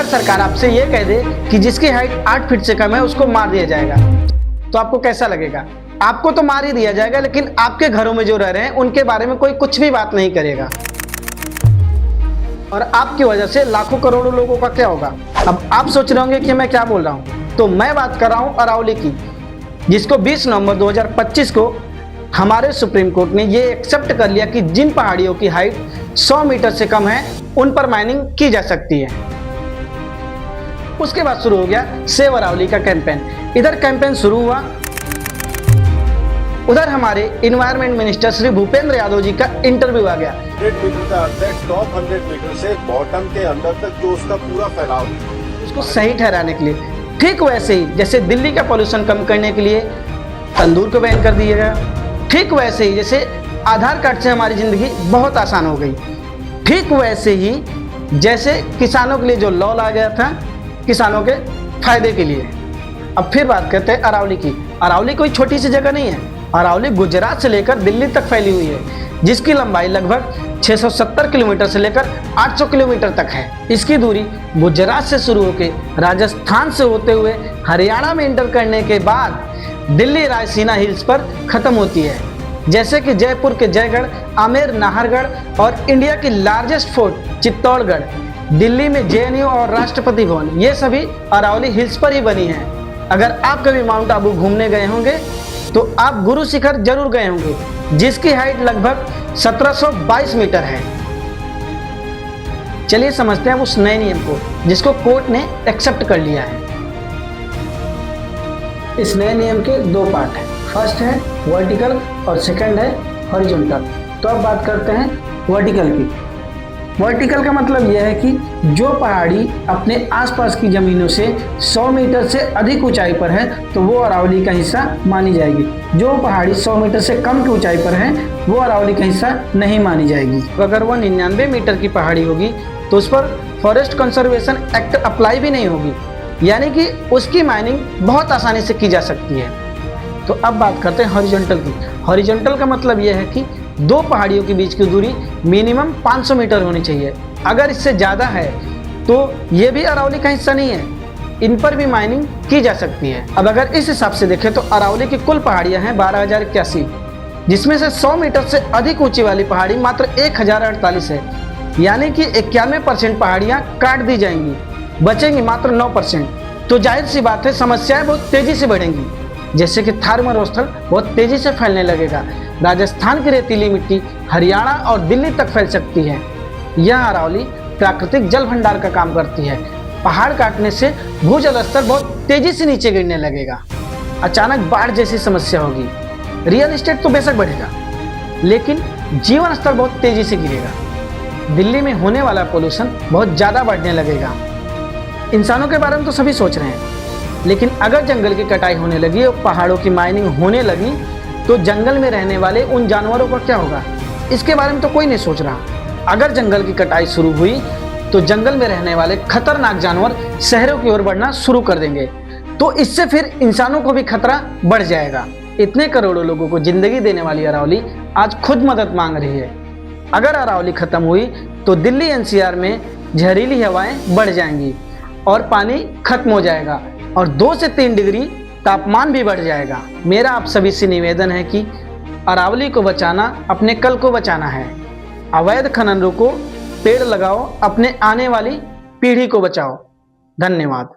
अगर सरकार आपसे ये कह दे कि जिसकी हाइट 8 फीट से कम है उसको मार दिया जाएगा, तो आपको कैसा लगेगा? आपको तो मार ही दिया जाएगा, लेकिन आपके घरों में जो रह रहे हैं उनके बारे में कोई कुछ भी बात नहीं करेगा, और आपकी वजह से लाखों करोड़ों लोगों का क्या होगा? अब आप सोच रहे होंगे कि मैं क्या बोल रहा हूँ, तो मैं बात कर रहा हूँ अरावली की, जिसको 20 नवंबर 2025 को हमारे सुप्रीम कोर्ट ने ये एक्सेप्ट कर लिया कि जिन पहाड़ियों की हाइट 100 मीटर से कम है उन पर माइनिंग की जा सकती है। उसके बाद शुरू हो गया सेव अरावली का कैंपेन। इधर कैंपेन शुरू हुआ, उधर हमारे इन्वायरमेंट मिनिस्टर श्री भूपेंद्र यादव जी का इंटरव्यू आ गया। 100 मीटर का अर्थ है टॉप 100 मीटर से बॉटम के अंदर तक जो उसका पूरा फैलाव है, उसको सही ठहराने के लिए। ठीक वैसे ही जैसे दिल्ली का पोल्यूशन कम करने के लिए तंदूर को बैन कर दिया गया, ठीक वैसे ही जैसे आधार कार्ड से हमारी ज़िंदगी बहुत आसान हो गई, ठीक वैसे ही जैसे किसानों के लिए जो लॉ लाया गया था किसानों के फायदे के लिए। अब फिर बात करते हैं अरावली की। अरावली कोई छोटी सी जगह नहीं है, अरावली गुजरात से लेकर दिल्ली तक फैली हुई है, जिसकी लंबाई लगभग 670 किलोमीटर से लेकर 800 किलोमीटर तक है। इसकी दूरी गुजरात से शुरू होकर राजस्थान से होते हुए हरियाणा में इंटर करने के बाद दिल्ली रायसीना हिल्स पर खत्म होती है। जैसे कि जयपुर के जयगढ़, आमेर नाहरगढ़ और इंडिया की लार्जेस्ट फोर्ट चित्तौड़गढ़, दिल्ली में जेएनयू और राष्ट्रपति भवन, ये सभी अरावली हिल्स पर ही बनी हैं। अगर आप कभी माउंट आबू घूमने गए होंगे तो आप गुरु शिखर जरूर गए होंगे, जिसकी हाइट लगभग 1722 मीटर है। चलिए समझते हैं उस नए नियम को जिसको कोर्ट ने एक्सेप्ट कर लिया है। इस नए नियम के दो पार्ट हैं, फर्स्ट है वर्टिकल और सेकंड है हॉरिजॉन्टल। तो अब बात करते हैं वर्टिकल की। वर्टिकल का मतलब यह है कि जो पहाड़ी अपने आसपास की ज़मीनों से 100 मीटर से अधिक ऊंचाई पर है तो वो अरावली का हिस्सा मानी जाएगी। जो पहाड़ी 100 मीटर से कम की ऊंचाई पर है वो अरावली का हिस्सा नहीं मानी जाएगी। अगर वो 99 मीटर की पहाड़ी होगी तो उस पर फॉरेस्ट कंजर्वेशन एक्ट अप्लाई भी नहीं होगी, यानी कि उसकी माइनिंग बहुत आसानी से की जा सकती है। तो अब बात करते हैं हॉरिजॉन्टल की। हॉरिजॉन्टल का मतलब यह है कि दो पहाड़ियों के बीच की दूरी मिनिमम 500 मीटर होनी चाहिए। अगर इससे ज़्यादा है तो ये भी अरावली का हिस्सा नहीं है, इन पर भी माइनिंग की जा सकती है। अब अगर इस हिसाब से देखें तो अरावली की कुल पहाड़ियाँ हैं 12,081, जिसमें से 100 मीटर से अधिक ऊंची वाली पहाड़ी मात्र 1048 है, यानी कि 91% पहाड़ियाँ काट दी जाएंगी, बचेंगी मात्र 9%। तो जाहिर सी बात है समस्याएं बहुत तेजी से बढ़ेंगी, जैसे कि थार मरुस्थल बहुत तेजी से फैलने लगेगा, राजस्थान की रेतीली मिट्टी हरियाणा और दिल्ली तक फैल सकती है। यह अरावली प्राकृतिक जल भंडार का काम करती है। पहाड़ काटने से भूजल स्तर बहुत तेजी से नीचे गिरने लगेगा, अचानक बाढ़ जैसी समस्या होगी। रियल एस्टेट तो बेशक बढ़ेगा, लेकिन जीवन स्तर बहुत तेजी से गिरेगा। दिल्ली में होने वाला पोल्यूशन बहुत ज़्यादा बढ़ने लगेगा। इंसानों के बारे में तो सभी सोच रहे हैं, लेकिन अगर जंगल की कटाई होने लगी और पहाड़ों की माइनिंग होने लगी तो जंगल में रहने वाले उन जानवरों का क्या होगा? इसके बारे में तो कोई नहीं सोच रहा। अगर जंगल की कटाई शुरू हुई तो जंगल में रहने वाले खतरनाक जानवर शहरों की ओर बढ़ना शुरू कर देंगे, तो इससे फिर इंसानों को भी खतरा बढ़ जाएगा। इतने करोड़ों लोगों को जिंदगी देने वाली अरावली आज खुद मदद मांग रही है। अगर अरावली खत्म हुई तो दिल्ली एनसीआर में जहरीली हवाएं बढ़ जाएंगी और पानी खत्म हो जाएगा और 2 से 3 डिग्री तापमान भी बढ़ जाएगा। मेरा आप सभी से निवेदन है कि अरावली को बचाना अपने कल को बचाना है। अवैध खनन रोको, पेड़ लगाओ, अपने आने वाली पीढ़ी को बचाओ। धन्यवाद।